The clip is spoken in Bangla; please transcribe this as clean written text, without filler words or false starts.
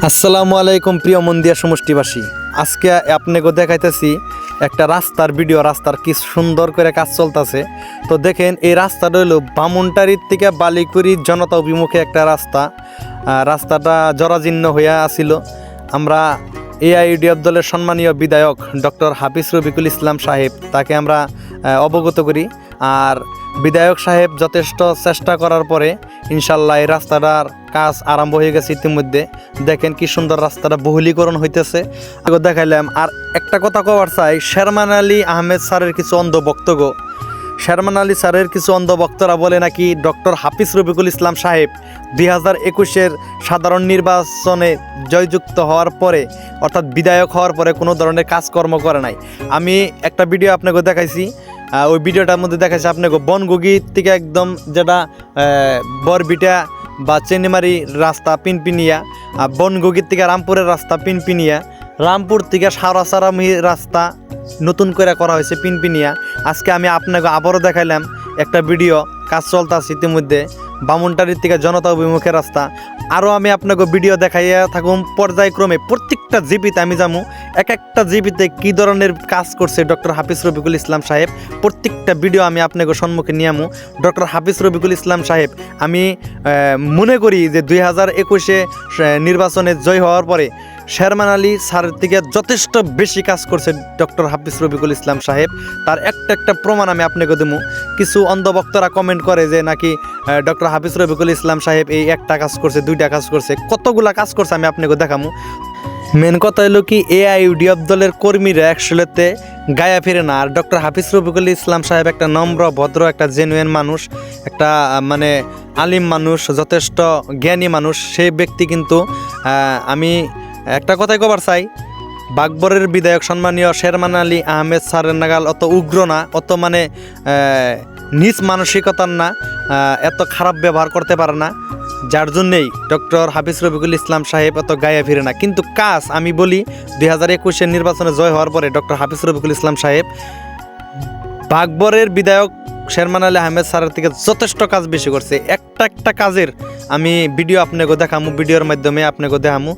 আসসালামু আলাইকুম প্রিয় মন্দিয়া সমষ্টিবাসী। আজকে আপনাকে দেখাইতেছি একটা রাস্তার ভিডিও। রাস্তার কি সুন্দর করে কাজ চলতেছে। তো দেখেন, এই রাস্তাটা হলো বামুনটারির থেকে বালিকুড়ি জনতা অভিমুখে একটা রাস্তা। রাস্তাটা জরাজীর্ণ হইয়া আসিল। আমরা এআইইউডিএফ দলের সম্মানীয় বিধায়ক ডক্টর হাফিজ রফিকুল ইসলাম সাহেব, তাকে আমরা অবগত করি। আর বিধায়ক সাহেব যথেষ্ট চেষ্টা করার পরে ইনশাল্লাহ এই রাস্তাটার কাজ আরম্ভ হয়ে গেছে ইতিমধ্যে। দেখেন কি সুন্দর রাস্তাটা বহুলীকরণ হইতেছে দেখাইলাম। আর একটা কথা কবার চাই, শেরমান আলী আহমেদ স্যারের কিছু অন্ধ বক্তব্য। শেরমান আলী স্যারের কিছু অন্ধ বক্তরা বলে নাকি ডক্টর হাফিজ রফিকুল ইসলাম সাহেব 2021-এর সাধারণ নির্বাচনে জয়যুক্ত হওয়ার পরে, অর্থাৎ বিধায়ক হওয়ার পরে কোনো ধরনের কাজকর্ম করে নাই। আমি একটা ভিডিও আপনাকে দেখাইছি। ওই ভিডিওটার মধ্যে দেখাচ্ছে আপনাকে বনগুগি থেকে একদম যেটা বরবিটা বা চেনিমারি রাস্তা পিনপিনিয়া, বনগুগির থেকে রামপুরের রাস্তা পিনপিনিয়া, রামপুর থেকে সারাসারামি রাস্তা নতুন করে করা হয়েছে পিনপিনিয়া। আজকে আমি আপনাকে আবারও দেখাইলাম একটা ভিডিও, কাজ চলতেছে ইতিমধ্যে বামুনটারির থেকে জনতা অভিমুখের রাস্তা। আরও আমি আপনাকে ভিডিও দেখাইয়া থাকুম পর্যায়ক্রমে। প্রত্যেকটা জিপিতে আমি যাবো, এক একটা জিপিতে কী ধরনের কাজ করছে ডক্টর হাফিজ রফিকুল ইসলাম সাহেব, প্রত্যেকটা ভিডিও আমি আপনাকে সম্মুখে নিয়ে আমু। ডক্টর হাফিজ রফিকুল ইসলাম সাহেব, আমি মনে করি যে 2021-এ নির্বাচনে জয় হওয়ার পরে শেরমান আলী স্যারের থেকে যথেষ্ট বেশি কাজ করছে ডক্টর হাফিজ রফিকুল ইসলাম সাহেব। তার একটা প্রমাণ আমি আপনাকে দেবো। কিছু অন্ধভক্তরা কমেন্ট করে যে নাকি ডক্টর হাফিজ রফিকুল ইসলাম সাহেব এই একটা কাজ করছে, দুইটা কাজ করছে, কতগুলা কাজ করছে আমি আপনাকে দেখাবো। মেন কথা হলো কি, এআইইউডিএফ দলের কর্মীরা একসলেতে গায়া ফিরে না। আর ডক্টর হাফিজ রফিকুল ইসলাম সাহেব একটা নম্র, ভদ্র, একটা জেনুইন মানুষ, একটা মানে আলিম মানুষ, যথেষ্ট জ্ঞানী মানুষ। সেই ব্যক্তি কিন্তু আমি একটা কথাই কবার চাই, বাগবরের বিধায়ক সম্মানীয় শেরমান আলী আহমেদ স্যারের নাগাল অত উগ্র না, অত মানে নিজ মানসিকতার না, এত খারাপ ব্যবহার করতে পারে না, যার জন্যেই ডক্টর হাফিজ রফিকুল ইসলাম সাহেব এত গায়ে ফিরে না। কিন্তু কাজ আমি বলি, 2021-এর নির্বাচনে জয় হওয়ার পরে ডক্টর হাফিজ রফিকুল ইসলাম সাহেব বাগবরের বিধায়ক শেরমান আলী আহমেদ স্যারের থেকে যথেষ্ট কাজ বেশি করছে। একটা কাজের আমি ভিডিও আপনাকে দেখামু, ভিডিওর মাধ্যমে আপনাকে দেখামু।